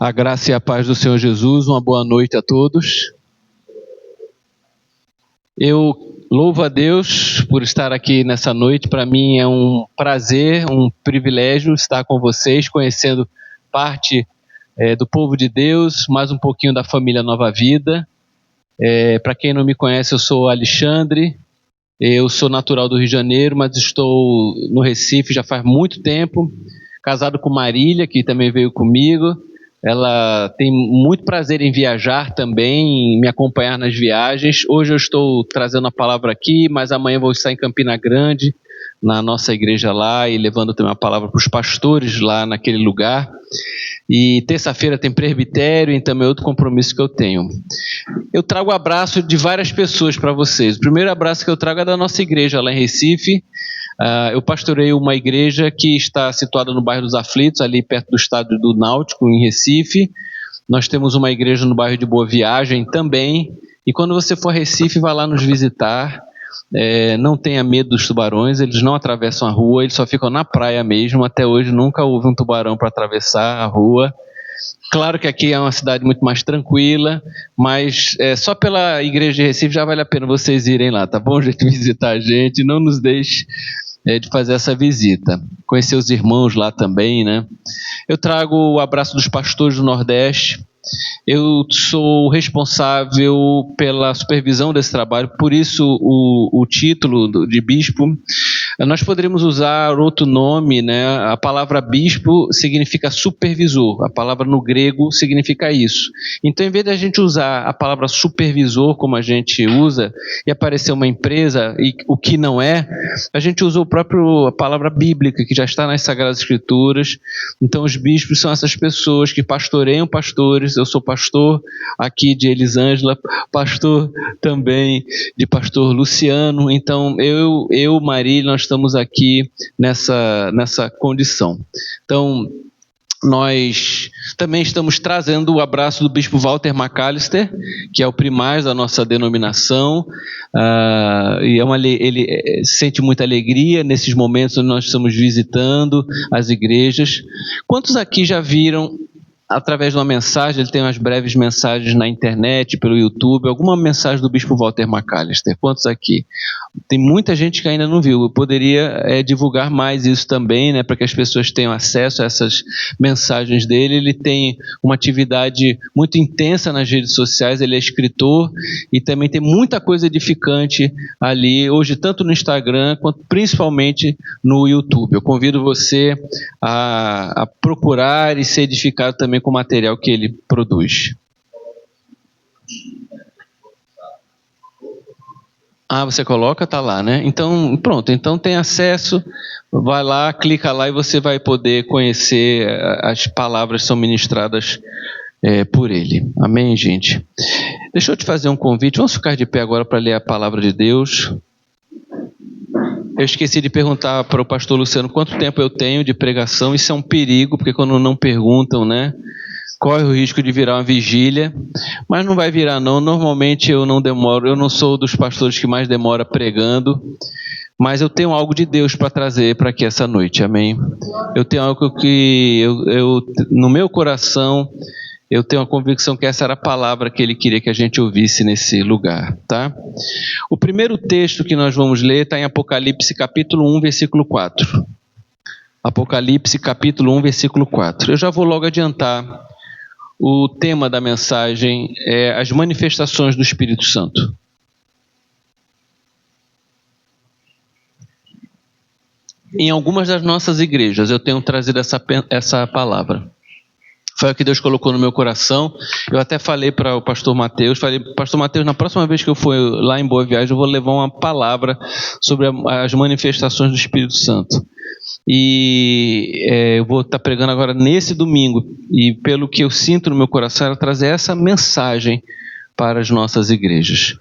A graça e a paz do Senhor Jesus, uma boa noite a todos. Eu louvo a Deus por estar aqui nessa noite. Para mim é um prazer, um privilégio estar com vocês, conhecendo parte do povo de Deus, mais um pouquinho da família Nova Vida. Para quem não me conhece, eu sou Alexandre, eu sou natural do Rio de Janeiro, mas estou no Recife já faz muito tempo, casado com Marília, que também veio comigo. Ela tem muito prazer em viajar também, em me acompanhar nas viagens. Hoje eu estou trazendo a palavra aqui, mas amanhã vou estar em Campina Grande, na nossa igreja lá, e levando também a palavra para os pastores lá naquele lugar. E terça-feira tem presbitério, e também outro compromisso que eu tenho. Eu trago o abraço de várias pessoas para vocês. O primeiro abraço que eu trago é da nossa igreja lá em Recife. Eu pastoreio uma igreja que está situada no bairro dos Aflitos, ali perto do estádio do Náutico, em Recife. Nós temos uma igreja no bairro de Boa Viagem também. E quando você for a Recife, vá lá nos visitar. Não tenha medo dos tubarões, eles não atravessam a rua, eles só ficam na praia mesmo. Até hoje nunca houve um tubarão para atravessar a rua. Claro que aqui é uma cidade muito mais tranquila, mas só pela igreja de Recife já vale a pena vocês irem lá, tá bom, gente? Visitar a gente, não nos deixe de fazer essa visita. Conhecer os irmãos lá também, né? Eu trago o abraço dos pastores do Nordeste. Eu sou responsável pela supervisão desse trabalho, por isso o título de bispo. Nós poderíamos usar outro nome, né? A palavra bispo significa supervisor, a palavra no grego significa isso. Então, em vez de a gente usar a palavra supervisor como a gente usa e aparecer uma empresa, e o que não é, a gente usa a palavra bíblica, que já está nas Sagradas Escrituras. Então, os bispos são essas pessoas que pastoreiam pastores. Eu sou pastor aqui de Elisângela, pastor também de pastor Luciano. Então, Marília, nós estamos aqui nessa condição. Então, nós também estamos trazendo o abraço do bispo Walter McAllister, que é o primaz da nossa denominação, e ele sente muita alegria nesses momentos onde nós estamos visitando as igrejas. Quantos aqui já viram, através de uma mensagem, ele tem umas breves mensagens na internet, pelo YouTube, alguma mensagem do bispo Walter McAllister? Quantos aqui? Tem muita gente que ainda não viu. Eu poderia divulgar mais isso também, né, para que as pessoas tenham acesso a essas mensagens dele. Ele tem uma atividade muito intensa nas redes sociais, ele é escritor e também tem muita coisa edificante ali, hoje tanto no Instagram quanto principalmente no YouTube. Eu convido você a procurar e ser edificado também com o material que ele produz. Você coloca, tá lá, né? Então, pronto, então tem acesso, vai lá, clica lá e você vai poder conhecer as palavras que são ministradas por ele. Amém, gente? Deixa eu te fazer um convite, vamos ficar de pé agora para ler a palavra de Deus. Eu esqueci de perguntar para o pastor Luciano quanto tempo eu tenho de pregação. Isso é um perigo, porque quando não perguntam, né, corre o risco de virar uma vigília, mas não vai virar não. Normalmente eu não demoro, eu não sou dos pastores que mais demora pregando, mas eu tenho algo de Deus para trazer para aqui essa noite, amém? Eu tenho algo que no meu coração, eu tenho a convicção que essa era a palavra que ele queria que a gente ouvisse nesse lugar, tá? O primeiro texto que nós vamos ler está em Apocalipse capítulo 1, versículo 4. Apocalipse capítulo 1, versículo 4. Eu já vou logo adiantar. O tema da mensagem é as manifestações do Espírito Santo. Em algumas das nossas igrejas eu tenho trazido essa palavra. Foi o que Deus colocou no meu coração. Eu até falei para o pastor Mateus, pastor Mateus, na próxima vez que eu for lá em Boa Viagem, eu vou levar uma palavra sobre as manifestações do Espírito Santo. E eu vou estar pregando agora nesse domingo, e pelo que eu sinto no meu coração, era trazer essa mensagem para as nossas igrejas.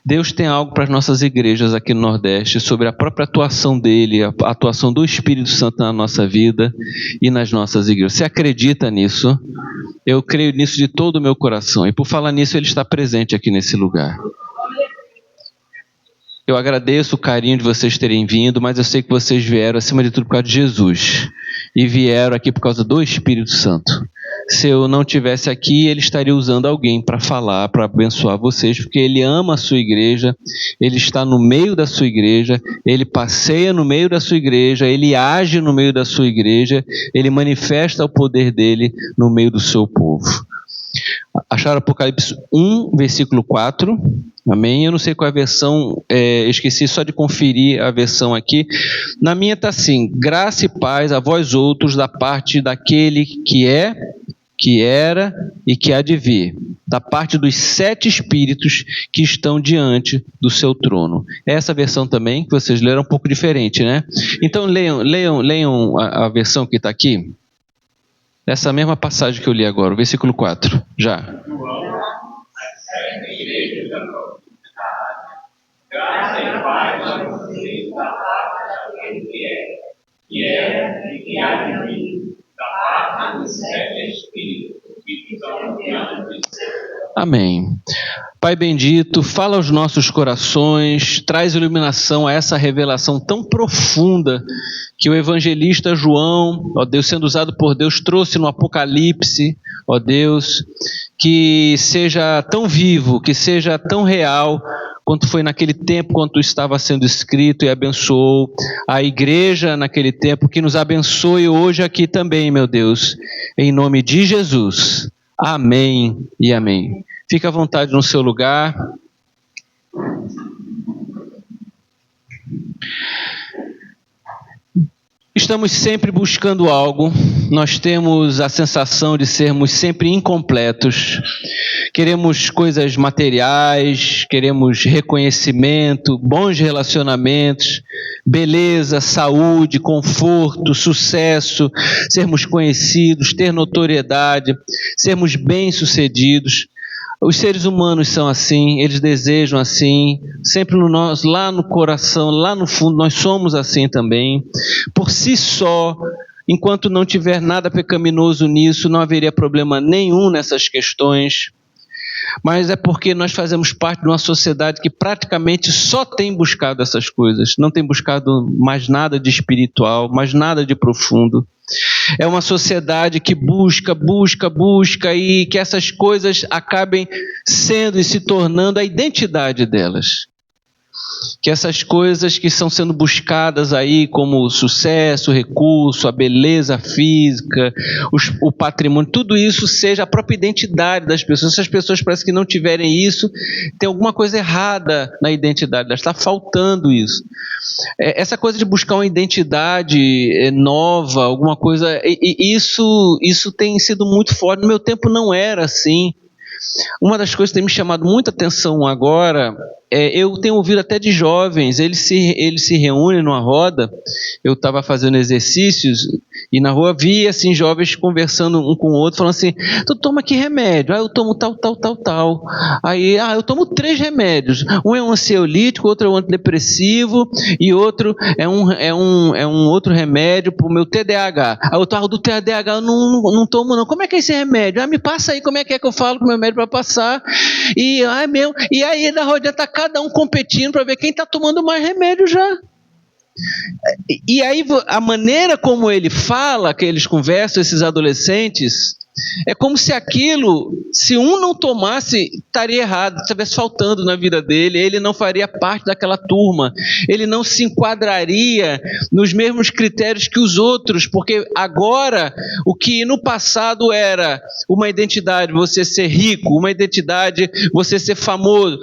Deus tem algo para as nossas igrejas aqui no Nordeste sobre a própria atuação dele, a atuação do Espírito Santo na nossa vida e nas nossas igrejas. Você acredita nisso? Eu creio nisso de todo o meu coração, e por falar nisso, ele está presente aqui nesse lugar. Eu agradeço o carinho de vocês terem vindo, mas eu sei que vocês vieram acima de tudo por causa de Jesus. E vieram aqui por causa do Espírito Santo. se eu não tivesse aqui, ele estaria usando alguém para falar, para abençoar vocês, porque ele ama a sua igreja, ele está no meio da sua igreja, ele passeia no meio da sua igreja, ele age no meio da sua igreja, ele manifesta o poder dele no meio do seu povo. Acharam Apocalipse 1, versículo 4? Amém? Eu não sei qual é a versão, esqueci só de conferir a versão aqui. Na minha está assim: graça e paz a vós outros da parte daquele que é, que era e que há de vir, da parte dos 7 espíritos que estão diante do seu trono. Essa versão também, que vocês leram, é um pouco diferente, né? Então leiam a versão que está aqui. Essa mesma passagem que eu li agora, o versículo 4, já. Graça e paz a vocês da parte daquele que é, que era e que há de vir, da parte dos 7 espíritos que estão diante de Deus. Amém. Pai bendito, fala aos nossos corações, traz iluminação a essa revelação tão profunda que o evangelista João, ó Deus, sendo usado por Deus, trouxe no Apocalipse, ó Deus, que seja tão vivo, que seja tão real, quanto foi naquele tempo, quanto estava sendo escrito, e abençoou a igreja naquele tempo, que nos abençoe hoje aqui também, meu Deus, em nome de Jesus. Amém e amém. Fique à vontade no seu lugar. Estamos sempre buscando algo, nós temos a sensação de sermos sempre incompletos, queremos coisas materiais, queremos reconhecimento, bons relacionamentos, beleza, saúde, conforto, sucesso, sermos conhecidos, ter notoriedade, sermos bem-sucedidos. Os seres humanos são assim, eles desejam assim, sempre lá no coração, lá no fundo, nós somos assim também. Por si só, enquanto não tiver nada pecaminoso nisso, não haveria problema nenhum nessas questões. Mas é porque nós fazemos parte de uma sociedade que praticamente só tem buscado essas coisas, não tem buscado mais nada de espiritual, mais nada de profundo. É uma sociedade que busca e que essas coisas acabem sendo e se tornando a identidade delas. Que essas coisas que estão sendo buscadas aí, como o sucesso, o recurso, a beleza física, o patrimônio, tudo isso seja a própria identidade das pessoas. Se as pessoas parecem que não tiverem isso, tem alguma coisa errada na identidade delas, está faltando isso. Essa coisa de buscar uma identidade nova, alguma coisa, isso tem sido muito forte. No meu tempo não era assim. Uma das coisas que tem me chamado muita atenção agora, eu tenho ouvido até de jovens, eles se reúnem numa roda, eu estava fazendo exercícios, e na rua via assim, jovens conversando um com o outro, falando assim: tu toma que remédio? Eu tomo tal. Aí, eu tomo 3 remédios, um é um ansiolítico, outro é um antidepressivo, e outro é um outro remédio para o meu TDAH. Aí eu tava do TDAH, eu não tomo não. Como é que é esse remédio? Me passa aí, como é que eu falo com o meu médico para passar? E aí na rodinha está cada um competindo para ver quem está tomando mais remédio já. E aí a maneira como ele fala, que eles conversam, esses adolescentes, é como se aquilo, se um não tomasse, estaria errado, estivesse faltando na vida dele, ele não faria parte daquela turma, ele não se enquadraria nos mesmos critérios que os outros, porque agora, o que no passado era uma identidade, você ser rico, uma identidade, você ser famoso,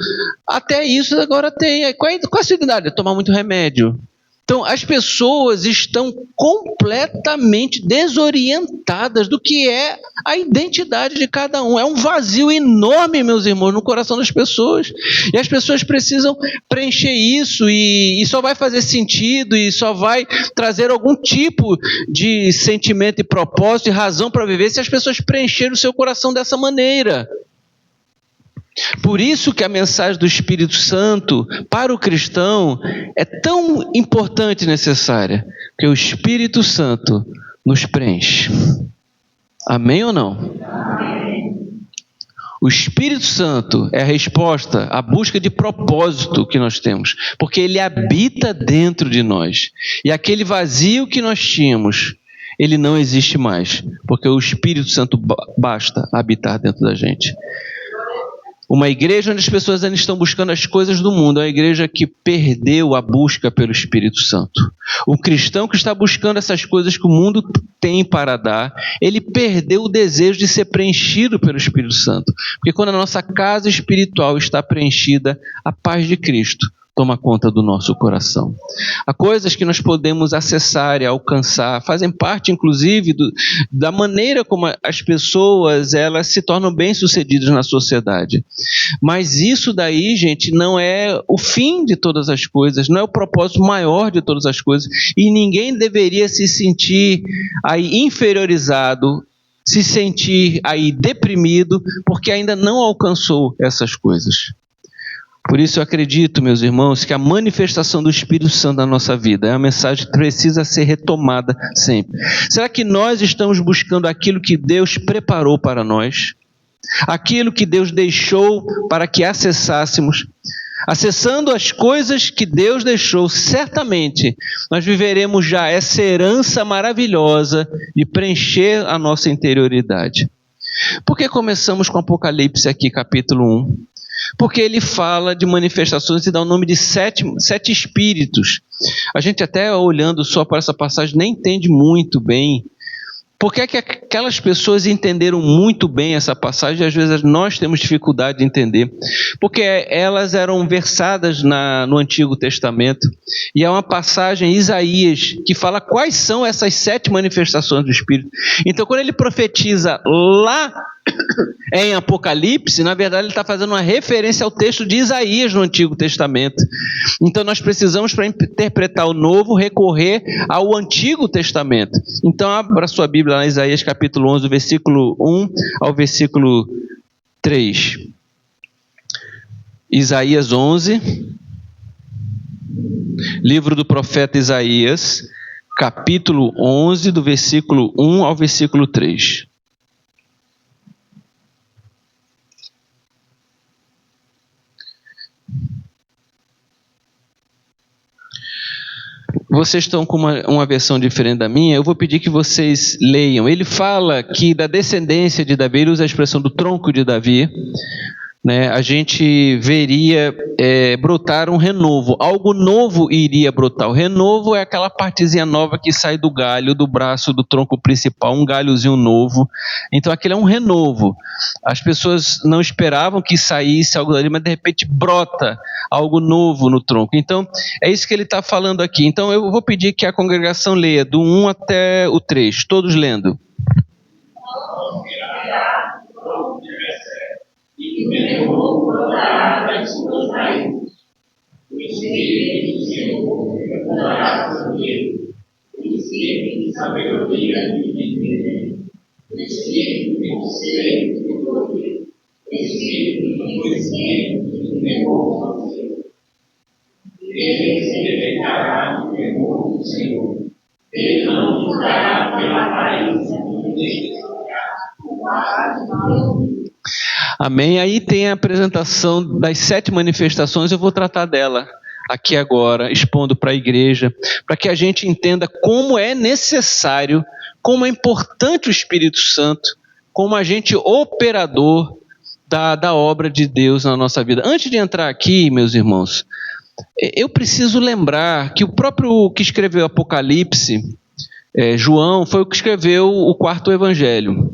até isso agora tem. Qual é a sua identidade? Tomar muito remédio. Então, as pessoas estão completamente desorientadas do que é a identidade de cada um. É um vazio enorme, meus irmãos, no coração das pessoas. E as pessoas precisam preencher isso, e só vai fazer sentido, e só vai trazer algum tipo de sentimento e propósito e razão para viver se as pessoas preencherem o seu coração dessa maneira. Por isso que a mensagem do Espírito Santo para o cristão é tão importante e necessária, porque o Espírito Santo nos preenche. Amém ou não? Amém. O Espírito Santo é a resposta à busca de propósito que nós temos, porque ele habita dentro de nós. E aquele vazio que nós tínhamos, ele não existe mais, porque o Espírito Santo basta habitar dentro da gente. Uma igreja onde as pessoas ainda estão buscando as coisas do mundo, é uma igreja que perdeu a busca pelo Espírito Santo. O cristão que está buscando essas coisas que o mundo tem para dar, ele perdeu o desejo de ser preenchido pelo Espírito Santo. Porque quando a nossa casa espiritual está preenchida, a paz de Cristo toma conta do nosso coração. Há coisas que nós podemos acessar e alcançar, fazem parte inclusive da maneira como as pessoas elas se tornam bem-sucedidas na sociedade. Mas isso daí, gente, não é o fim de todas as coisas, não é o propósito maior de todas as coisas, e ninguém deveria se sentir aí inferiorizado, se sentir aí deprimido, porque ainda não alcançou essas coisas. Por isso eu acredito, meus irmãos, que a manifestação do Espírito Santo na nossa vida é uma mensagem que precisa ser retomada sempre. Será que nós estamos buscando aquilo que Deus preparou para nós? Aquilo que Deus deixou para que acessássemos? Acessando as coisas que Deus deixou, certamente nós viveremos já essa herança maravilhosa de preencher a nossa interioridade. Por que começamos com Apocalipse aqui, capítulo 1? Porque ele fala de manifestações e dá o nome de sete espíritos. A gente até olhando só para essa passagem nem entende muito bem. Por que é que aquelas pessoas entenderam muito bem essa passagem e às vezes nós temos dificuldade de entender? Porque elas eram versadas no Antigo Testamento e é uma passagem em Isaías que fala quais são essas 7 manifestações do Espírito. Então quando ele profetiza lá em Apocalipse, na verdade ele está fazendo uma referência ao texto de Isaías no Antigo Testamento. Então nós precisamos, para interpretar o Novo, recorrer ao Antigo Testamento. Então abra sua Bíblia lá em Isaías capítulo 11, versículo 1 ao versículo 3. Isaías 11, livro do profeta Isaías, capítulo 11, do versículo 1 ao versículo 3. Vocês estão com uma versão diferente da minha, eu vou pedir que vocês leiam. Ele fala que da descendência de Davi, ele usa a expressão do tronco de Davi, né, a gente veria brotar um renovo, algo novo iria brotar. O renovo é aquela partezinha nova que sai do galho, do braço, do tronco principal, um galhozinho novo. Então aquele é um renovo. As pessoas não esperavam que saísse algo dali, mas de repente brota algo novo no tronco. Então é isso que ele está falando aqui. Então eu vou pedir que a congregação leia do 1 até o 3, todos lendo. E renovou brotará das suas raízes. O Espírito do Senhor brotará sobre ele. O Espírito de sabedoria e de entendimento. O Espírito de conselho e de poder. O Espírito de conhecimento e de temor ao Senhor. Ele se deleitará no temor do Senhor. Ele não mudará pela aparência, nem desonrar o lado mal. Amém? Aí tem a apresentação das 7 manifestações, eu vou tratar dela aqui agora, expondo para a igreja, para que a gente entenda como é necessário, como é importante o Espírito Santo, como agente operador da obra de Deus na nossa vida. Antes de entrar aqui, meus irmãos, eu preciso lembrar que o próprio que escreveu Apocalipse, João, foi o que escreveu o 4º Evangelho.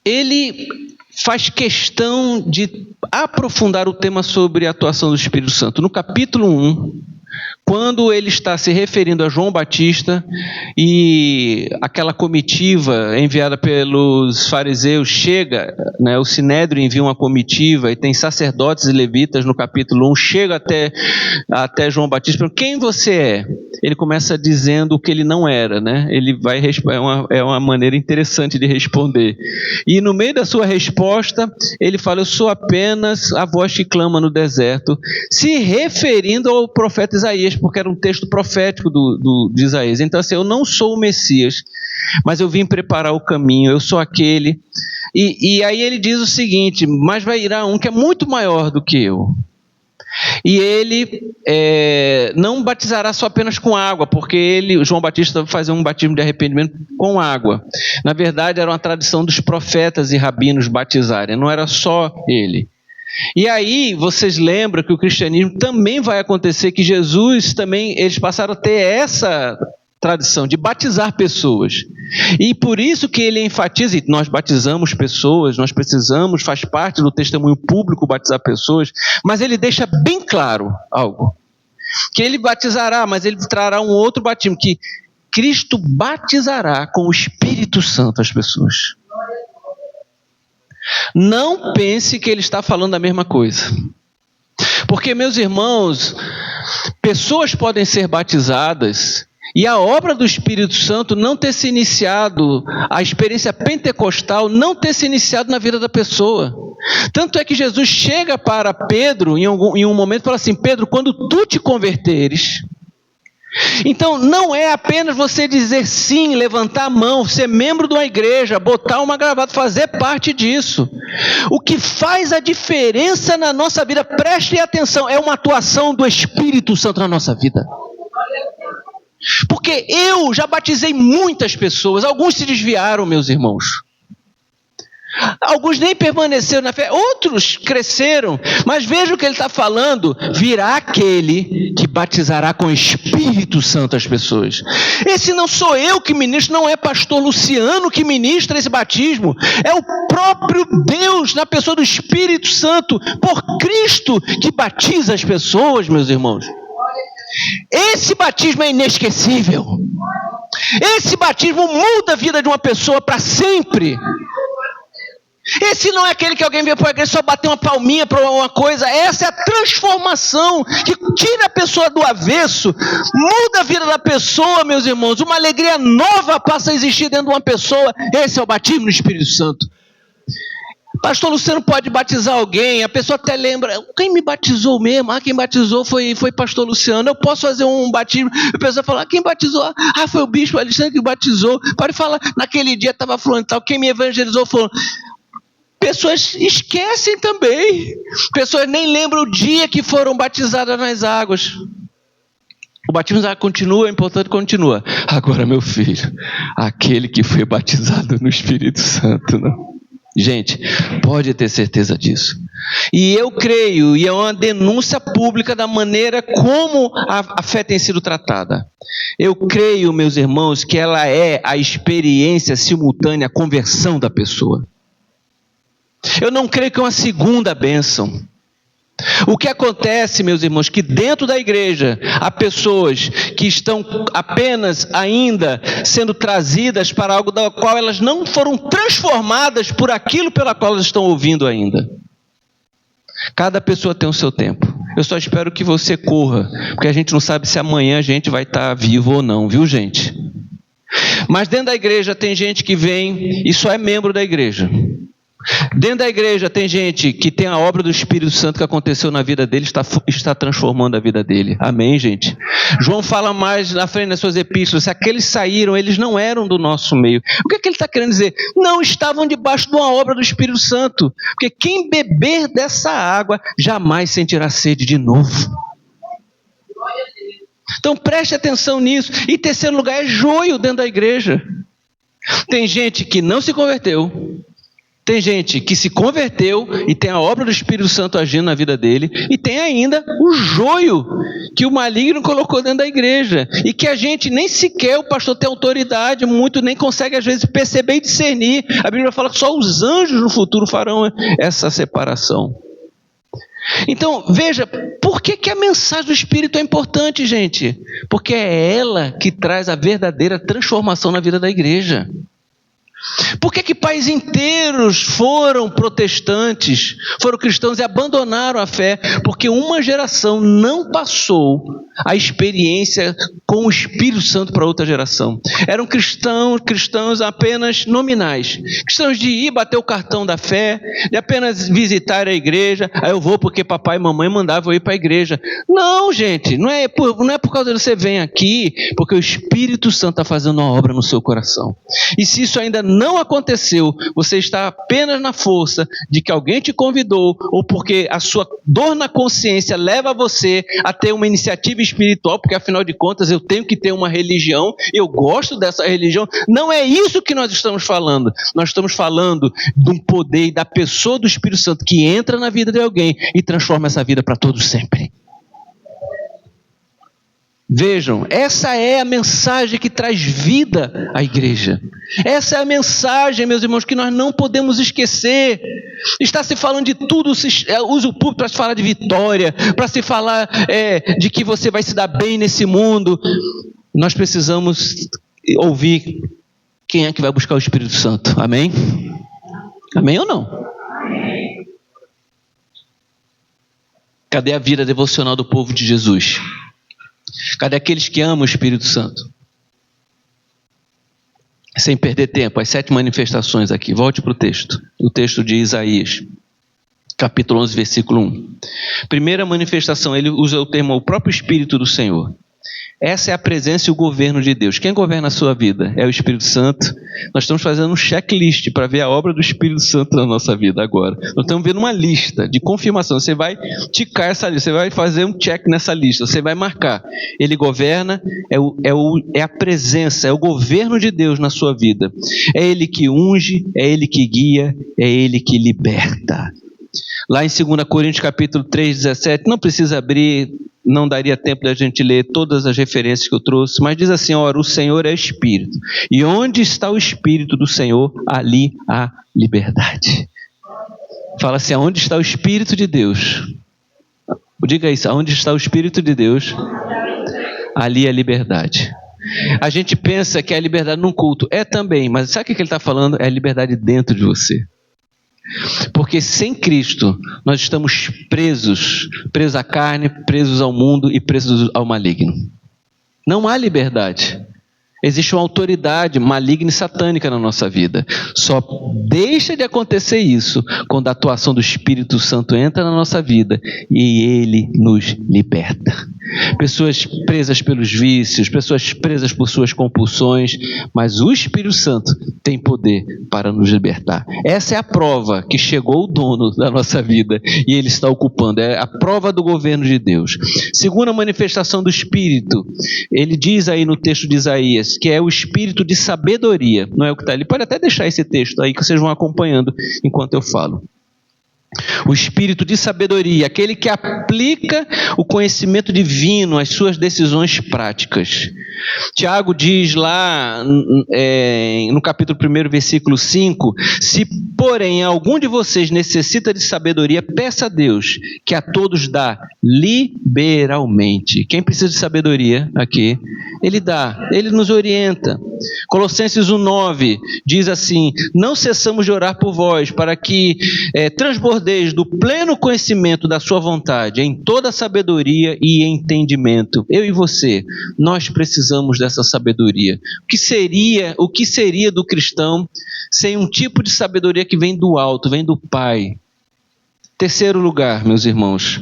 Ele faz questão de aprofundar o tema sobre a atuação do Espírito Santo. No capítulo 1, quando ele está se referindo a João Batista e aquela comitiva enviada pelos fariseus chega, né, o Sinédrio envia uma comitiva e tem sacerdotes e levitas no capítulo 1, chega até João Batista, pergunta, quem você é? Ele começa dizendo o que ele não era, né? Ele vai é uma maneira interessante de responder. E no meio da sua resposta, ele fala, eu sou apenas a voz que clama no deserto, se referindo ao profeta Isaías, porque era um texto profético de Isaías. Então assim, eu não sou o Messias, mas eu vim preparar o caminho, eu sou aquele. E aí ele diz o seguinte, mas vai ir um que é muito maior do que eu. E ele não batizará só apenas com água, porque João Batista vai fazer um batismo de arrependimento com água. Na verdade, era uma tradição dos profetas e rabinos batizarem, não era só ele. E aí, vocês lembram que o cristianismo também vai acontecer, que Jesus também, eles passaram a ter essa tradição de batizar pessoas. E por isso que ele enfatiza, e nós batizamos pessoas, nós precisamos, faz parte do testemunho público batizar pessoas, mas ele deixa bem claro algo, que ele batizará, mas ele trará um outro batismo, que Cristo batizará com o Espírito Santo as pessoas. Não pense que ele está falando a mesma coisa. Porque, meus irmãos, pessoas podem ser batizadas e a obra do Espírito Santo não ter se iniciado, a experiência pentecostal não ter se iniciado na vida da pessoa. Tanto é que Jesus chega para Pedro em um momento e fala assim: Pedro, quando tu te converteres... Então não é apenas você dizer sim, levantar a mão, ser membro de uma igreja, botar uma gravata, fazer parte disso. O que faz a diferença na nossa vida, prestem atenção, é uma atuação do Espírito Santo na nossa vida. Porque eu já batizei muitas pessoas, alguns se desviaram, meus irmãos. Alguns nem permaneceram na fé, outros cresceram, mas veja o que ele está falando: virá aquele que batizará com o Espírito Santo as pessoas. Esse não sou eu que ministro, não é pastor Luciano que ministra esse batismo, é o próprio Deus na pessoa do Espírito Santo, por Cristo, que batiza as pessoas, meus irmãos. Esse batismo é inesquecível, esse batismo muda a vida de uma pessoa para sempre. Esse não é aquele que alguém veio para a igreja só bater uma palminha para uma coisa. Essa é a transformação que tira a pessoa do avesso, muda a vida da pessoa, meus irmãos. Uma alegria nova passa a existir dentro de uma pessoa. Esse é o batismo do Espírito Santo. Pastor Luciano pode batizar alguém, a pessoa até lembra: quem me batizou mesmo? Quem batizou foi pastor Luciano. Eu posso fazer um batismo, a pessoa fala: quem batizou? Foi o bispo Alexandre que batizou. Pode falar: naquele dia estava falando tal, quem me evangelizou falou. Pessoas esquecem também. Pessoas nem lembram o dia que foram batizadas nas águas. O batismo continua, é importante, continua. Agora, meu filho, aquele que foi batizado no Espírito Santo, não. Gente, pode ter certeza disso. E eu creio, e é uma denúncia pública da maneira como a fé tem sido tratada. Eu creio, meus irmãos, que ela é a experiência simultânea, a conversão da pessoa. Eu não creio que é uma segunda bênção. O que acontece, meus irmãos, que dentro da igreja há pessoas que estão apenas ainda sendo trazidas para algo da qual elas não foram transformadas por aquilo pela qual elas estão ouvindo ainda. Cada pessoa tem o seu tempo. Eu só espero que você corra, porque a gente não sabe se amanhã a gente vai estar vivo ou não, viu, gente? Mas dentro da igreja tem gente que vem e só é membro da igreja. Dentro da igreja tem gente que tem a obra do Espírito Santo que aconteceu na vida dele, está transformando a vida dele. Amém, gente? João fala mais na frente das suas epístolas: se aqueles saíram, eles não eram do nosso meio. O que é que ele está querendo dizer? Não estavam debaixo de uma obra do Espírito Santo, porque quem beber dessa água jamais sentirá sede de novo. Então preste atenção nisso. E terceiro lugar, é joio dentro da igreja. Tem gente que não se converteu, tem gente que se converteu e tem a obra do Espírito Santo agindo na vida dele, e tem ainda o joio que o maligno colocou dentro da igreja, e que a gente nem sequer, o pastor tem autoridade, muito nem consegue às vezes perceber e discernir. A Bíblia fala que só os anjos no futuro farão essa separação. Então, veja, por que a mensagem do Espírito é importante, gente? Porque é ela que traz a verdadeira transformação na vida da igreja. Por que países inteiros foram protestantes, foram cristãos e abandonaram a fé? Porque uma geração não passou a experiência com o Espírito Santo para outra geração. Eram cristãos apenas nominais. Cristãos de ir bater o cartão da fé, de apenas visitar a igreja. Aí eu vou porque papai e mamãe mandavam eu ir para a igreja. Não, gente, não é por causa de você vir aqui, porque o Espírito Santo está fazendo uma obra no seu coração. E se isso ainda não aconteceu, você está apenas na força de que alguém te convidou, ou porque a sua dor na consciência leva você a ter uma iniciativa espiritual, porque afinal de contas eu tenho que ter uma religião, eu gosto dessa religião. Não é isso que nós estamos falando. Nós estamos falando de um poder e da pessoa do Espírito Santo que entra na vida de alguém e transforma essa vida para todos sempre. Vejam, essa é a mensagem que traz vida à igreja. Essa é a mensagem, meus irmãos, que nós não podemos esquecer. Está se falando de tudo, usa o público para se falar de vitória, para se falar de que você vai se dar bem nesse mundo. Nós precisamos ouvir quem é que vai buscar o Espírito Santo. Amém? Amém ou não? Amém. Cadê a vida devocional do povo de Jesus? Cadê aqueles que amam o Espírito Santo? Sem perder tempo, as 7 manifestações aqui. Volte para o texto de Isaías, capítulo 11, versículo 1. Primeira manifestação, ele usa o termo o próprio Espírito do Senhor. Essa é a presença e o governo de Deus. Quem governa a sua vida? É o Espírito Santo. Nós estamos fazendo um checklist para ver a obra do Espírito Santo na nossa vida agora. Nós estamos vendo uma lista de confirmação. Você vai ticar essa lista, você vai fazer um check nessa lista, você vai marcar. Ele governa, é a presença, é o governo de Deus na sua vida. É Ele que unge, é Ele que guia, é Ele que liberta. Lá em 2 Coríntios capítulo 3, 17, não precisa abrir, não daria tempo da gente ler todas as referências que eu trouxe, mas diz assim, ora, o Senhor é Espírito, e onde está o Espírito do Senhor, ali há liberdade. Fala assim, aonde está o Espírito de Deus? Diga isso, aonde está o Espírito de Deus? Ali é liberdade. A gente pensa que é a liberdade num culto, é também, mas sabe o que ele está falando? É a liberdade dentro de você. Porque sem Cristo nós estamos presos à carne, presos ao mundo e presos ao maligno. Não há liberdade. Existe uma autoridade maligna e satânica na nossa vida. Só deixa de acontecer isso quando a atuação do Espírito Santo entra na nossa vida e Ele nos liberta. Pessoas presas pelos vícios, pessoas presas por suas compulsões, mas o Espírito Santo tem poder para nos libertar. Essa é a prova que chegou o dono da nossa vida e Ele está ocupando. É a prova do governo de Deus. Segunda manifestação do Espírito, ele diz aí no texto de Isaías, que é o espírito de sabedoria. Não é o que está ali. Pode até deixar esse texto aí que vocês vão acompanhando enquanto eu falo. O espírito de sabedoria, aquele que aplica o conhecimento divino às suas decisões práticas. Tiago diz lá no capítulo 1, versículo 5, se porém algum de vocês necessita de sabedoria, peça a Deus, que a todos dá liberalmente. Quem precisa de sabedoria aqui? Ele dá, Ele nos orienta. Colossenses 1,9 diz assim, não cessamos de orar por vós, para que transbordeis do pleno conhecimento da sua vontade, em toda sabedoria e entendimento. Eu e você, nós precisamos dessa sabedoria. O que seria do cristão sem um tipo de sabedoria que vem do alto, vem do Pai? Terceiro lugar, meus irmãos,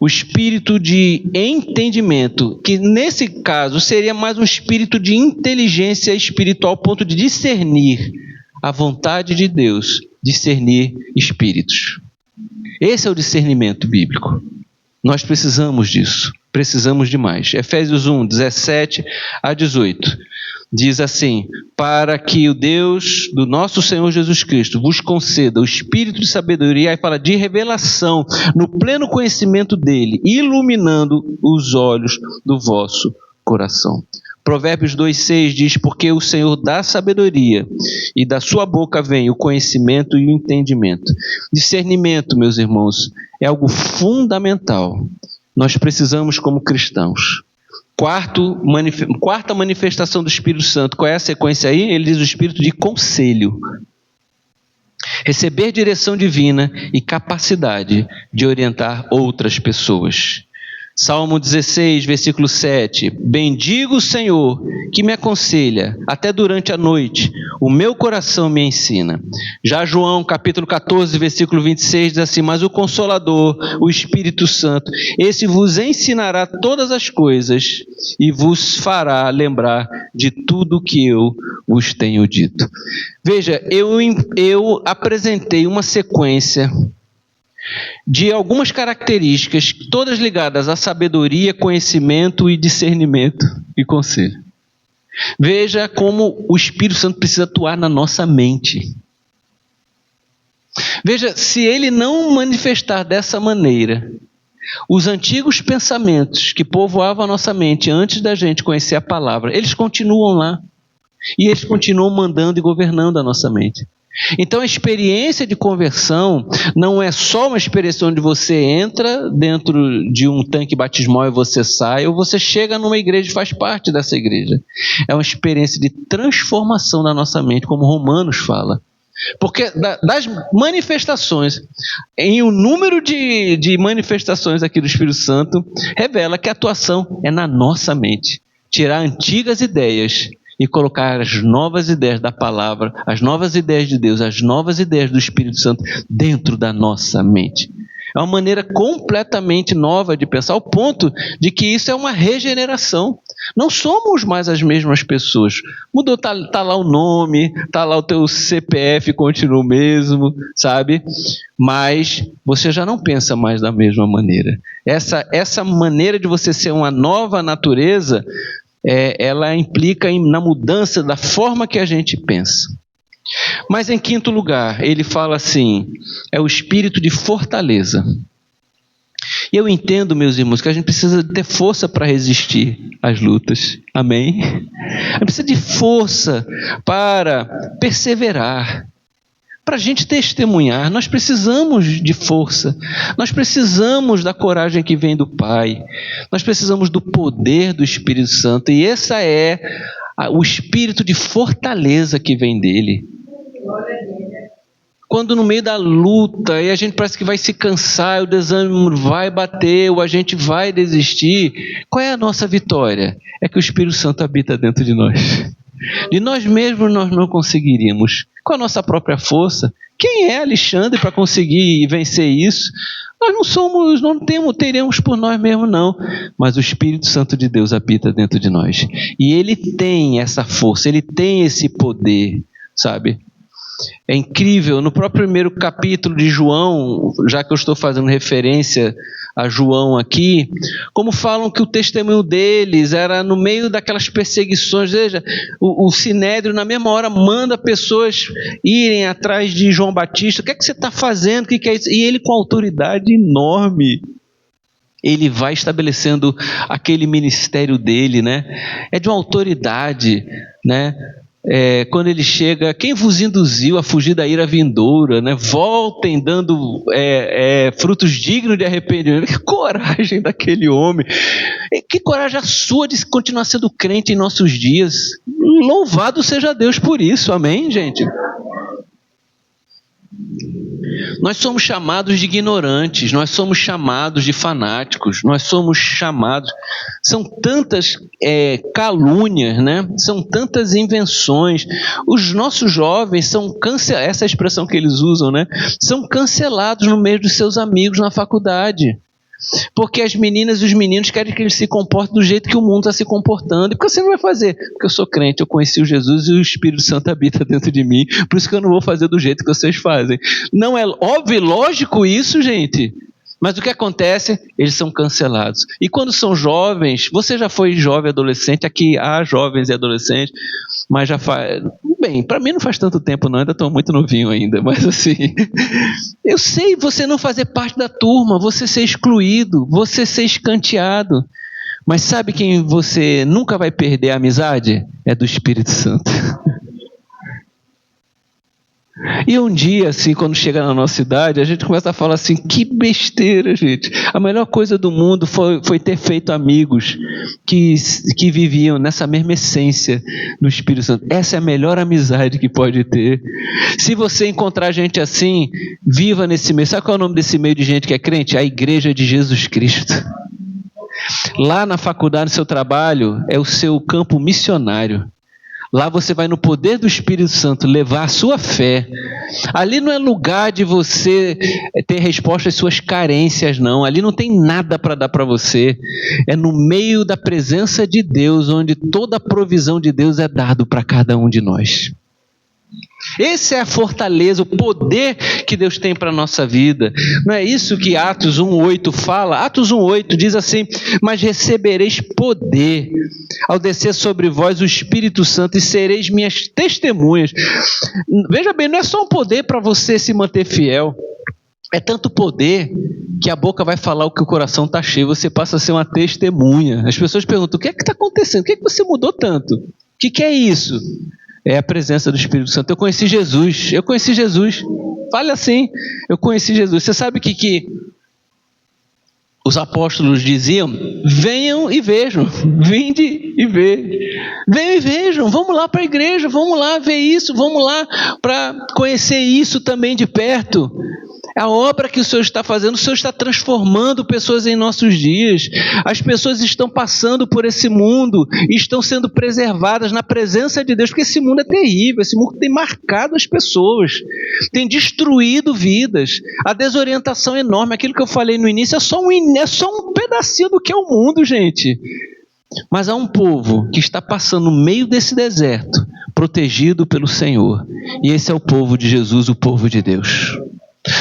o espírito de entendimento, que nesse caso seria mais um espírito de inteligência espiritual, ao ponto de discernir a vontade de Deus, discernir espíritos. Esse é o discernimento bíblico. Nós precisamos disso, precisamos demais. Efésios 1, 17 a 18, diz assim, para que o Deus do nosso Senhor Jesus Cristo vos conceda o espírito de sabedoria, aí fala de revelação, no pleno conhecimento dele, iluminando os olhos do vosso coração. Provérbios 2,6 diz, porque o Senhor dá sabedoria e da sua boca vem o conhecimento e o entendimento. Discernimento, meus irmãos, é algo fundamental. Nós precisamos como cristãos. Quarta manifestação do Espírito Santo, qual é a sequência aí? Ele diz o espírito de conselho. Receber direção divina e capacidade de orientar outras pessoas. Salmo 16, versículo 7. Bendigo o Senhor, que me aconselha, até durante a noite, o meu coração me ensina. Já João, capítulo 14, versículo 26, diz assim: mas o Consolador, o Espírito Santo, esse vos ensinará todas as coisas e vos fará lembrar de tudo que eu vos tenho dito. Veja, eu apresentei uma sequência de algumas características, todas ligadas à sabedoria, conhecimento e discernimento e conselho. Veja como o Espírito Santo precisa atuar na nossa mente. Veja, se ele não manifestar dessa maneira, os antigos pensamentos que povoavam a nossa mente antes da gente conhecer a palavra, eles continuam lá. E eles continuam mandando e governando a nossa mente. Então a experiência de conversão não é só uma experiência onde você entra dentro de um tanque batismal e você sai, ou você chega numa igreja e faz parte dessa igreja. É uma experiência de transformação da nossa mente, como Romanos fala. Porque das manifestações, em um número de manifestações aqui do Espírito Santo, revela que a atuação é na nossa mente. Tirar antigas ideias e colocar as novas ideias da palavra, as novas ideias de Deus, as novas ideias do Espírito Santo dentro da nossa mente. É uma maneira completamente nova de pensar, ao ponto de que isso é uma regeneração. Não somos mais as mesmas pessoas. Mudou, tá lá o nome, tá lá o teu CPF, continua o mesmo, sabe? Mas você já não pensa mais da mesma maneira. Essa maneira de você ser uma nova natureza, ela implica na mudança da forma que a gente pensa. Mas em quinto lugar, ele fala assim, é o espírito de fortaleza. E eu entendo, meus irmãos, que a gente precisa ter força para resistir às lutas. Amém? A gente precisa de força para perseverar. Para a gente testemunhar, nós precisamos de força, nós precisamos da coragem que vem do Pai, nós precisamos do poder do Espírito Santo, e esse é o espírito de fortaleza que vem dele. Quando no meio da luta, e a gente parece que vai se cansar, o desânimo vai bater, ou a gente vai desistir, qual é a nossa vitória? É que o Espírito Santo habita dentro de nós. De nós mesmos nós não conseguiríamos. Com a nossa própria força, quem é Alexandre para conseguir vencer isso? Nós não somos, não teremos por nós mesmos não, mas o Espírito Santo de Deus habita dentro de nós, e ele tem essa força, ele tem esse poder, sabe? É incrível, no próprio primeiro capítulo de João, já que eu estou fazendo referência a João aqui, como falam que o testemunho deles era no meio daquelas perseguições. Veja, o Sinédrio na mesma hora manda pessoas irem atrás de João Batista. O que é que você está fazendo? O que é isso? E ele, com autoridade enorme, ele vai estabelecendo aquele ministério dele, né? É de uma autoridade, né? Quando ele chega, quem vos induziu a fugir da ira vindoura, né? Voltem dando frutos dignos de arrependimento. Que coragem daquele homem, que coragem a sua de continuar sendo crente em nossos dias. Louvado seja Deus por isso, amém, gente? Nós somos chamados de ignorantes, nós somos chamados de fanáticos, nós somos chamados... São tantas calúnias, né? São tantas invenções. Os nossos jovens são cancelados, essa expressão que eles usam, né? São cancelados no meio dos seus amigos na faculdade. Porque as meninas e os meninos querem que eles se comportem do jeito que o mundo está se comportando. E por que você não vai fazer? Porque eu sou crente, eu conheci o Jesus e o Espírito Santo habita dentro de mim, por isso que eu não vou fazer do jeito que vocês fazem. Não é óbvio e lógico isso, gente? Mas o que acontece? Eles são cancelados. E quando são jovens, você já foi jovem, adolescente, aqui há jovens e adolescentes, mas já faz... Bem, para mim não faz tanto tempo não, ainda estou muito novinho ainda, mas assim... Eu sei você não fazer parte da turma, você ser excluído, você ser escanteado. Mas sabe quem você nunca vai perder a amizade? É do Espírito Santo. E um dia, assim, quando chega na nossa idade, a gente começa a falar assim, que besteira, gente. A melhor coisa do mundo foi ter feito amigos que viviam nessa mesma essência do Espírito Santo. Essa é a melhor amizade que pode ter. Se você encontrar gente assim, viva nesse meio. Sabe qual é o nome desse meio de gente que é crente? A Igreja de Jesus Cristo. Lá na faculdade, no seu trabalho, é o seu campo missionário. Lá você vai no poder do Espírito Santo levar a sua fé. Ali não é lugar de você ter resposta às suas carências, não. Ali não tem nada para dar para você. É no meio da presença de Deus, onde toda a provisão de Deus é dado para cada um de nós. Essa é a fortaleza, o poder que Deus tem para a nossa vida. Não é isso que Atos 1,8 fala? Atos 1,8 diz assim: mas recebereis poder ao descer sobre vós o Espírito Santo e sereis minhas testemunhas. Veja bem, não é só um poder para você se manter fiel. É tanto poder que a boca vai falar o que o coração está cheio. Você passa a ser uma testemunha. As pessoas perguntam: o que é que está acontecendo? Por que você mudou tanto? O que é isso? É a presença do Espírito Santo. Eu conheci Jesus. Fale assim: eu conheci Jesus. Você sabe que os apóstolos diziam: venham e vejam, vinde e vejam. Venham e vejam, vamos lá para a igreja, vamos lá ver isso, vamos lá para conhecer isso também de perto. A obra que o Senhor está fazendo, o Senhor está transformando pessoas em nossos dias. As pessoas estão passando por esse mundo e estão sendo preservadas na presença de Deus, porque esse mundo é terrível, esse mundo tem marcado as pessoas, tem destruído vidas. A desorientação é enorme. Aquilo que eu falei no início é só um pedacinho do que é o mundo, gente. Mas há um povo que está passando no meio desse deserto, protegido pelo Senhor. E esse é o povo de Jesus, o povo de Deus.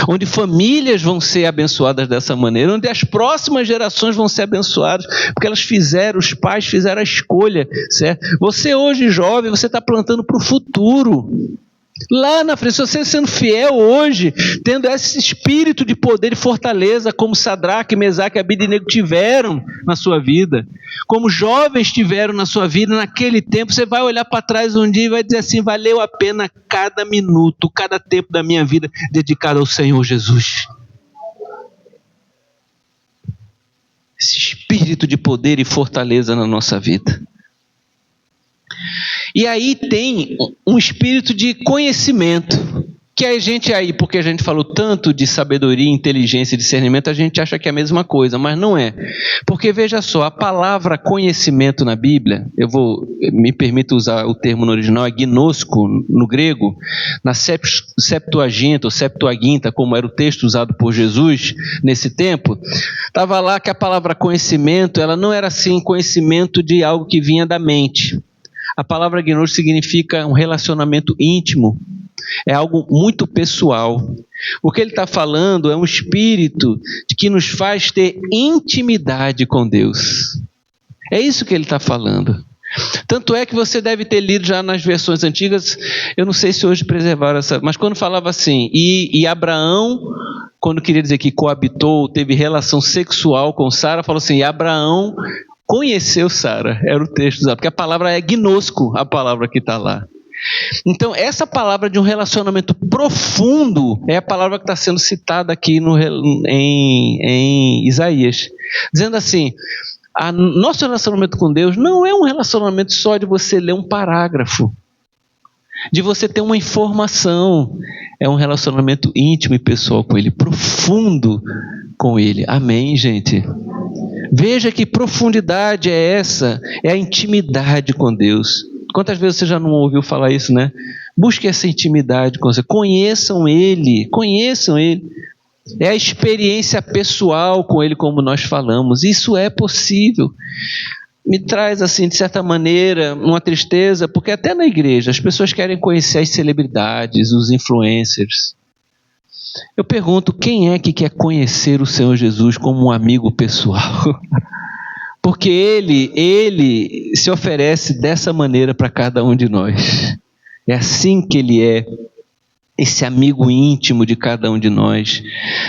Onde famílias vão ser abençoadas dessa maneira, onde as próximas gerações vão ser abençoadas, porque os pais fizeram a escolha, certo? Você hoje jovem, você está plantando para o futuro. Lá na frente, se você sendo fiel hoje, tendo esse espírito de poder e fortaleza, como Sadraque, Mesaque e Abednego tiveram na sua vida, como jovens tiveram na sua vida naquele tempo, você vai olhar para trás um dia e vai dizer assim: valeu a pena cada minuto, cada tempo da minha vida dedicado ao Senhor Jesus. Esse espírito de poder e fortaleza na nossa vida. E aí tem um espírito de conhecimento, que a gente aí, porque a gente falou tanto de sabedoria, inteligência e discernimento, a gente acha que é a mesma coisa, mas não é. Porque veja só, a palavra conhecimento na Bíblia, me permito usar o termo no original, é gnosco no grego, na Septuaginta, ou Septuaginta, como era o texto usado por Jesus nesse tempo, estava lá que a palavra conhecimento, ela não era assim conhecimento de algo que vinha da mente. A palavra gnosis significa um relacionamento íntimo, é algo muito pessoal. O que ele está falando é um espírito que nos faz ter intimidade com Deus. É isso que ele está falando. Tanto é que você deve ter lido já nas versões antigas, eu não sei se hoje preservaram essa, mas quando falava assim, e Abraão, quando queria dizer que coabitou, teve relação sexual com Sara, falou assim: e Abraão conheceu Sara, era o texto usado, porque a palavra é gnosco, a palavra que está lá. Então, essa palavra de um relacionamento profundo é a palavra que está sendo citada aqui em Isaías, dizendo assim: nosso relacionamento com Deus não é um relacionamento só de você ler um parágrafo, de você ter uma informação, é um relacionamento íntimo e pessoal com Ele, profundo com Ele. Amém, gente? Veja que profundidade é essa, é a intimidade com Deus. Quantas vezes você já não ouviu falar isso, né? Busque essa intimidade com você, conheçam Ele. É a experiência pessoal com Ele, como nós falamos. Isso é possível. Me traz, assim, de certa maneira, uma tristeza, porque até na igreja as pessoas querem conhecer as celebridades, os influencers. Eu pergunto: quem é que quer conhecer o Senhor Jesus como um amigo pessoal? Porque Ele se oferece dessa maneira para cada um de nós. É assim que Ele é, esse amigo íntimo de cada um de nós.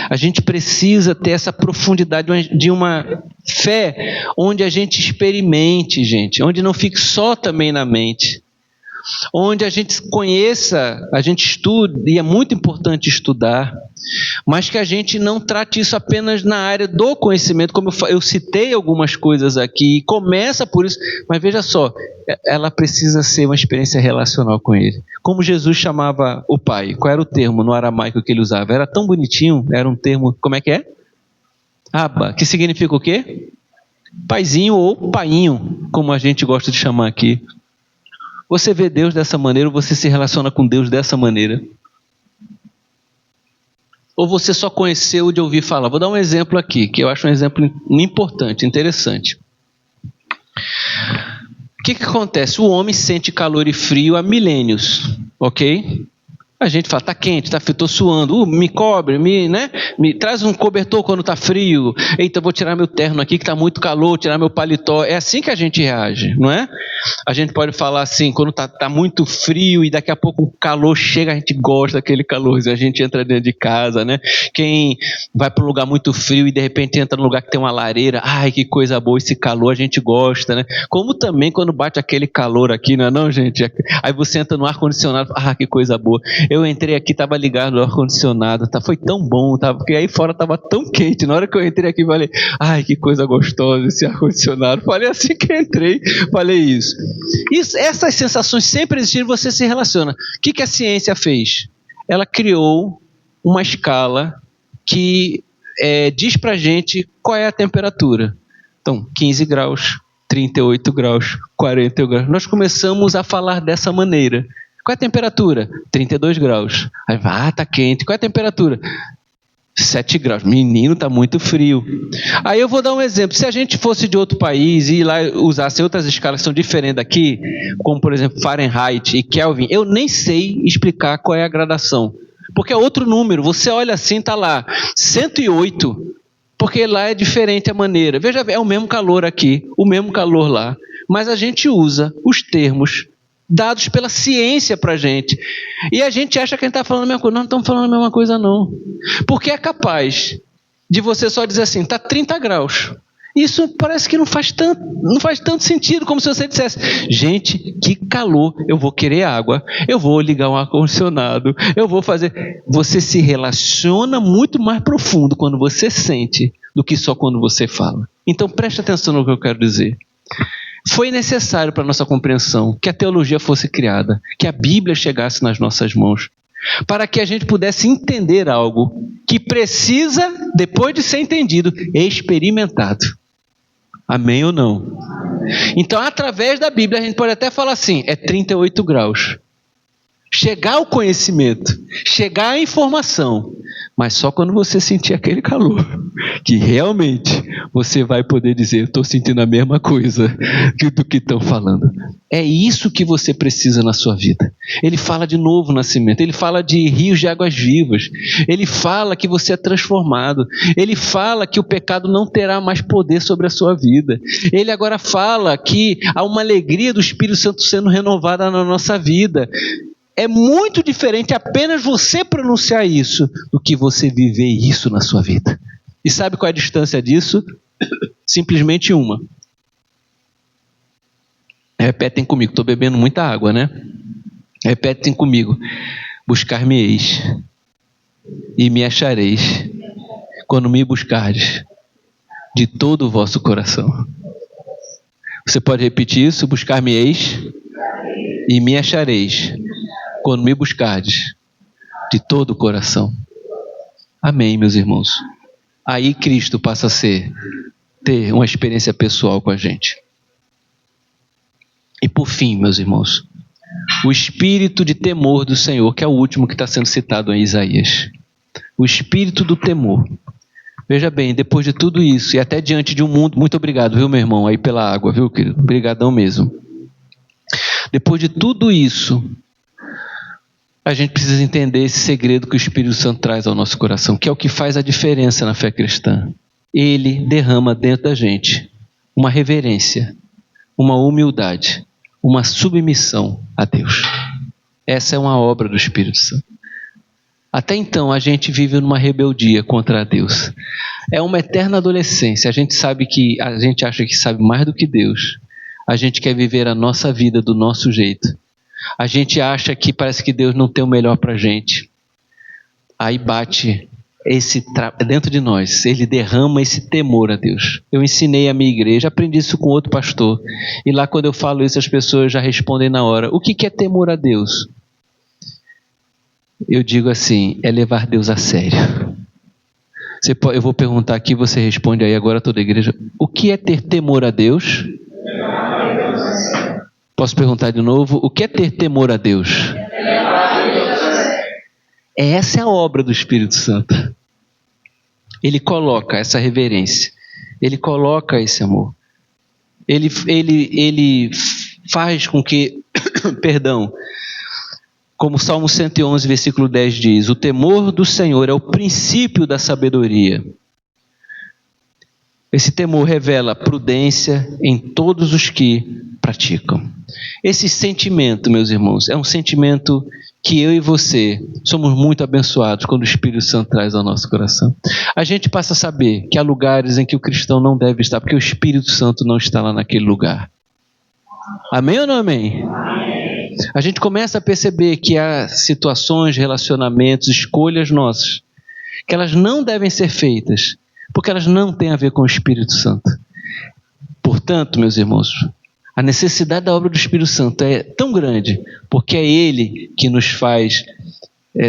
A gente precisa ter essa profundidade de uma fé onde a gente experimente, gente, onde não fique só também na mente. Onde a gente conheça, a gente estude, e é muito importante estudar, mas que a gente não trate isso apenas na área do conhecimento, como eu citei algumas coisas aqui, começa por isso, mas veja só, ela precisa ser uma experiência relacional com Ele. Como Jesus chamava o Pai? Qual era o termo no aramaico que ele usava? Era tão bonitinho, era um termo, como é que é? Abba, que significa o quê? Paizinho ou painho, como a gente gosta de chamar aqui. Você vê Deus dessa maneira ou você se relaciona com Deus dessa maneira? Ou você só conheceu de ouvir falar? Vou dar um exemplo aqui, que eu acho um exemplo importante, interessante. O que acontece? O homem sente calor e frio há milênios, ok? A gente fala, tá quente, tô suando, me cobre, me traz um cobertor quando tá frio. Eita, vou tirar meu terno aqui que tá muito calor, tirar meu paletó. É assim que a gente reage, não é? A gente pode falar assim, quando tá muito frio e daqui a pouco o calor chega, a gente gosta daquele calor, a gente entra dentro de casa, né? Quem vai para um lugar muito frio e de repente entra num lugar que tem uma lareira, ai, que coisa boa esse calor, a gente gosta, né? Como também quando bate aquele calor aqui, não é não, gente? Aí você entra no ar-condicionado, que coisa boa. Eu entrei aqui, estava ligado no ar-condicionado, foi tão bom, porque aí fora estava tão quente. Na hora que eu entrei aqui, falei, ai, que coisa gostosa esse ar-condicionado. Falei assim que entrei, falei isso. Essas sensações sempre existiram, você se relaciona. O que a ciência fez? Ela criou uma escala que diz pra gente qual é a temperatura. Então, 15 graus, 38 graus, 40 graus. Nós começamos a falar dessa maneira. Qual é a temperatura? 32 graus. Aí vai, tá quente. Qual é a temperatura? 7 graus. Menino, tá muito frio. Aí eu vou dar um exemplo. Se a gente fosse de outro país e lá usasse outras escalas que são diferentes daqui, como por exemplo Fahrenheit e Kelvin, eu nem sei explicar qual é a gradação. Porque é outro número. Você olha assim, tá lá 108, porque lá é diferente a maneira. Veja, é o mesmo calor aqui, o mesmo calor lá. Mas a gente usa os termos dados pela ciência para a gente. E a gente acha que a gente está falando a mesma coisa. Nós não estamos falando a mesma coisa, não. Porque é capaz de você só dizer assim, está 30 graus. Isso parece que não faz tanto sentido, como se você dissesse, gente, que calor, eu vou querer água, eu vou ligar um ar-condicionado, eu vou fazer... Você se relaciona muito mais profundo quando você sente do que só quando você fala. Então preste atenção no que eu quero dizer. Foi necessário para a nossa compreensão que a teologia fosse criada, que a Bíblia chegasse nas nossas mãos, para que a gente pudesse entender algo que precisa, depois de ser entendido, experimentado. Amém ou não? Então, através da Bíblia, a gente pode até falar assim, é 38 graus. Chegar ao conhecimento, chegar à informação, mas só quando você sentir aquele calor, que realmente você vai poder dizer, eu estou sentindo a mesma coisa do que estão falando. É isso que você precisa na sua vida. Ele fala de novo nascimento, ele fala de rios de águas vivas, ele fala que você é transformado, ele fala que o pecado não terá mais poder sobre a sua vida, ele agora fala que há uma alegria do Espírito Santo sendo renovada na nossa vida. É muito diferente apenas você pronunciar isso do que você viver isso na sua vida. E sabe qual é a distância disso? Simplesmente uma. Repetem comigo, estou bebendo muita água, né? Repetem comigo. Buscar-me-eis e me achareis quando me buscardes de todo o vosso coração. Você pode repetir isso? Buscar-me-eis e me achareis quando me buscardes de todo o coração. Amém, meus irmãos. Aí Cristo passa a ter uma experiência pessoal com a gente. E por fim, meus irmãos, o espírito de temor do Senhor, que é o último que está sendo citado em Isaías. O espírito do temor. Veja bem, depois de tudo isso, e até diante de um mundo... Muito obrigado, viu, meu irmão, aí pela água, viu, querido? Obrigadão mesmo. Depois de tudo isso, a gente precisa entender esse segredo que o Espírito Santo traz ao nosso coração, que é o que faz a diferença na fé cristã. Ele derrama dentro da gente uma reverência, uma humildade, uma submissão a Deus. Essa é uma obra do Espírito Santo. Até então a gente vive numa rebeldia contra Deus. É uma eterna adolescência. A gente acha que sabe mais do que Deus. A gente quer viver a nossa vida do nosso jeito. A gente acha que parece que Deus não tem o melhor para a gente. Aí bate dentro de nós, ele derrama esse temor a Deus. Eu ensinei a minha igreja, aprendi isso com outro pastor. E lá quando eu falo isso, as pessoas já respondem na hora. O que é temor a Deus? Eu digo assim, é levar Deus a sério. Eu vou perguntar aqui, você responde aí agora toda a igreja. O que é ter temor a Deus? Posso perguntar de novo? O que é ter temor a Deus? Essa é a obra do Espírito Santo. Ele coloca essa reverência. Ele coloca esse amor. Ele faz com que, perdão, como o Salmo 111, versículo 10 diz, o temor do Senhor é o princípio da sabedoria. Esse temor revela prudência em todos os que praticam. Esse sentimento, meus irmãos, é um sentimento que eu e você somos muito abençoados quando o Espírito Santo traz ao nosso coração. A gente passa a saber que há lugares em que o cristão não deve estar, porque o Espírito Santo não está lá naquele lugar. Amém ou não amém? A gente começa a perceber que há situações, relacionamentos, escolhas nossas, que elas não devem ser feitas, porque elas não têm a ver com o Espírito Santo. Portanto, meus irmãos, a necessidade da obra do Espírito Santo é tão grande, porque é Ele que nos faz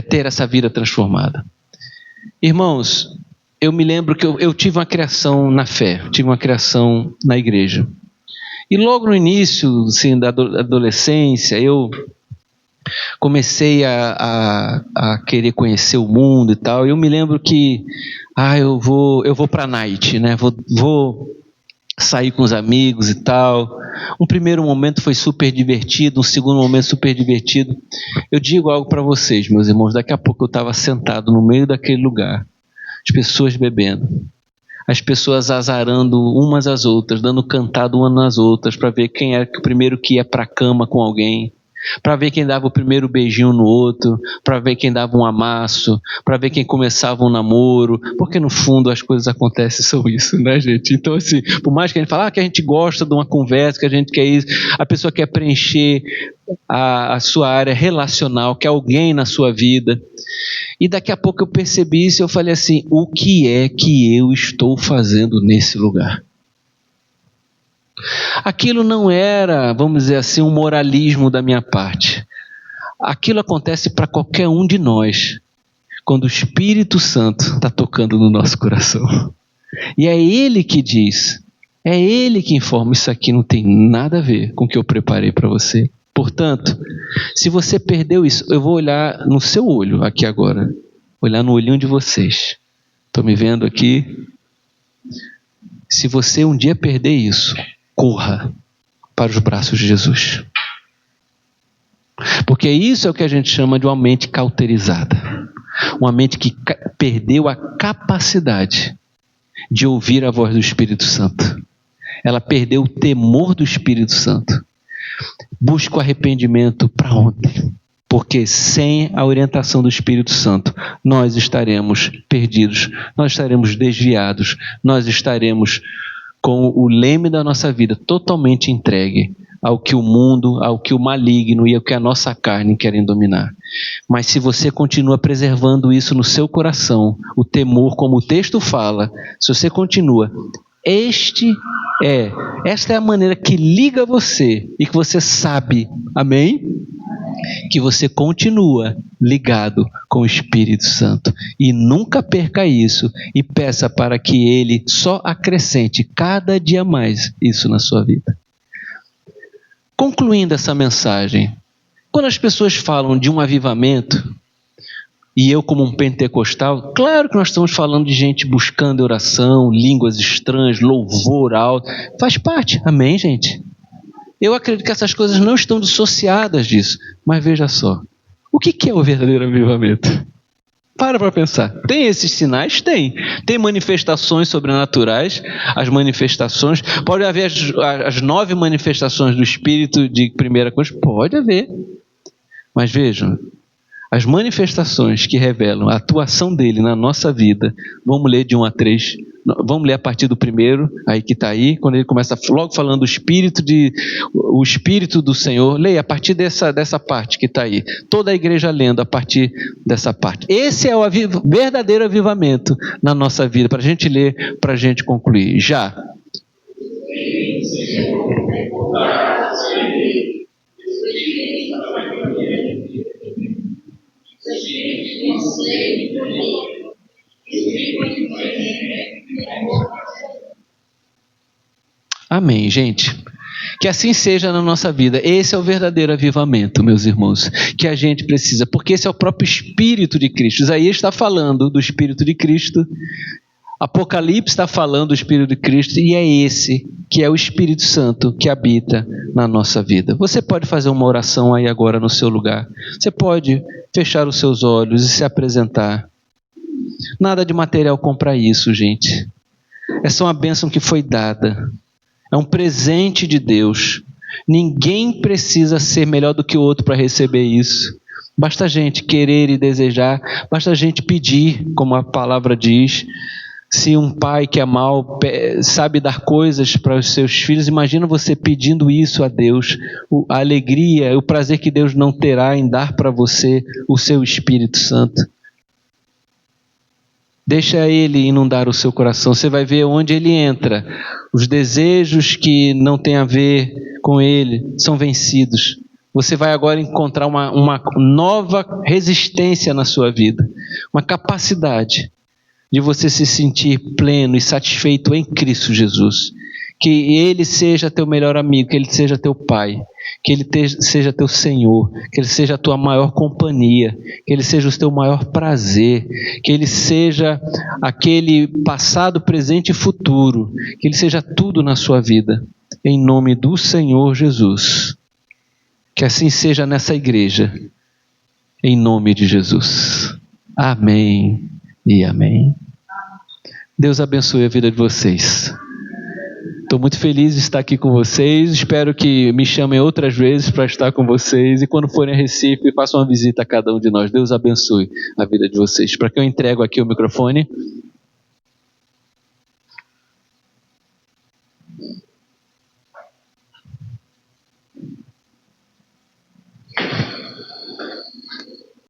ter essa vida transformada. Irmãos, eu me lembro que eu tive uma criação na fé, tive uma criação na igreja. E logo no início, assim, da adolescência, eu comecei a querer conhecer o mundo e tal. Eu me lembro que eu vou para a night, né? Vou sair com os amigos e tal. Um primeiro momento foi super divertido, um segundo momento super divertido. Eu digo algo para vocês, meus irmãos, daqui a pouco eu estava sentado no meio daquele lugar, as pessoas bebendo, as pessoas azarando umas às outras, dando cantada umas nas outras, para ver quem era o primeiro que ia para a cama com alguém, para ver quem dava o primeiro beijinho no outro, para ver quem dava um amasso, para ver quem começava um namoro, porque no fundo as coisas acontecem só isso, né, gente? Então, assim, por mais que a gente fale que a gente gosta de uma conversa, que a gente quer isso, a pessoa quer preencher a sua área relacional, quer alguém na sua vida. E daqui a pouco eu percebi isso e eu falei assim, o que é que eu estou fazendo nesse lugar? Aquilo não era, vamos dizer assim, um moralismo da minha parte. Aquilo acontece para qualquer um de nós, quando o Espírito Santo está tocando no nosso coração. E é Ele que diz, é Ele que informa, isso aqui não tem nada a ver com o que eu preparei para você. Portanto, se você perdeu isso, eu vou olhar no seu olho aqui agora, olhar no olhinho de vocês. Estão me vendo aqui? Se você um dia perder isso, corra para os braços de Jesus. Porque isso é o que a gente chama de uma mente cauterizada. Uma mente que perdeu a capacidade de ouvir a voz do Espírito Santo. Ela perdeu o temor do Espírito Santo. Busca o arrependimento para ontem. Porque sem a orientação do Espírito Santo, nós estaremos perdidos, nós estaremos desviados, nós estaremos com o leme da nossa vida totalmente entregue ao que o mundo, ao que o maligno e ao que a nossa carne querem dominar. Mas se você continua preservando isso no seu coração, o temor, como o texto fala, se você continua, esta é a maneira que liga você e que você sabe, amém? Que você continua ligado com o Espírito Santo e nunca perca isso e peça para que Ele só acrescente cada dia mais isso na sua vida. Concluindo essa mensagem, quando as pessoas falam de um avivamento, e eu como um pentecostal, claro que nós estamos falando de gente buscando oração, línguas estranhas, louvor alto, faz parte, amém, gente? Eu acredito que essas coisas não estão dissociadas disso, mas veja só, o que é o verdadeiro avivamento? Para pensar. Tem esses sinais? Tem. Tem manifestações sobrenaturais, as manifestações, pode haver as 9 manifestações do Espírito de 1 Coríntios, pode haver. Mas vejam, as manifestações que revelam a atuação dele na nossa vida, vamos ler de 1 a 3, vamos ler a partir do primeiro, aí que está aí, quando ele começa logo falando o Espírito do Senhor, leia a partir dessa parte que está aí, toda a igreja lendo a partir dessa parte. Esse é o verdadeiro avivamento na nossa vida, para a gente ler, para a gente concluir. Já. Amém, gente. Que assim seja na nossa vida. Esse é o verdadeiro avivamento, meus irmãos, que a gente precisa, porque esse é o próprio Espírito de Cristo. Isaías está falando do Espírito de Cristo, Apocalipse está falando do Espírito de Cristo, e é esse que é o Espírito Santo que habita na nossa vida. Você pode fazer uma oração aí agora no seu lugar. Você pode fechar os seus olhos e se apresentar. Nada de material compra isso, gente. Essa é uma bênção que foi dada. É um presente de Deus. Ninguém precisa ser melhor do que o outro para receber isso. Basta a gente querer e desejar, basta a gente pedir, como a palavra diz. Se um pai que é mau sabe dar coisas para os seus filhos, imagina você pedindo isso a Deus, a alegria, o prazer que Deus não terá em dar para você o seu Espírito Santo. Deixa Ele inundar o seu coração, você vai ver onde Ele entra. Os desejos que não têm a ver com Ele são vencidos. Você vai agora encontrar uma nova resistência na sua vida, uma capacidade de você se sentir pleno e satisfeito em Cristo Jesus. Que Ele seja teu melhor amigo, que Ele seja teu Pai, que Ele seja teu Senhor, que Ele seja a tua maior companhia, que Ele seja o teu maior prazer, que Ele seja aquele passado, presente e futuro, que Ele seja tudo na sua vida, em nome do Senhor Jesus. Que assim seja nessa igreja, em nome de Jesus. Amém e amém. Deus abençoe a vida de vocês. Estou muito feliz de estar aqui com vocês. Espero que me chamem outras vezes para estar com vocês. E quando forem a Recife, façam uma visita a cada um de nós. Deus abençoe a vida de vocês. Para que eu entrego aqui o microfone.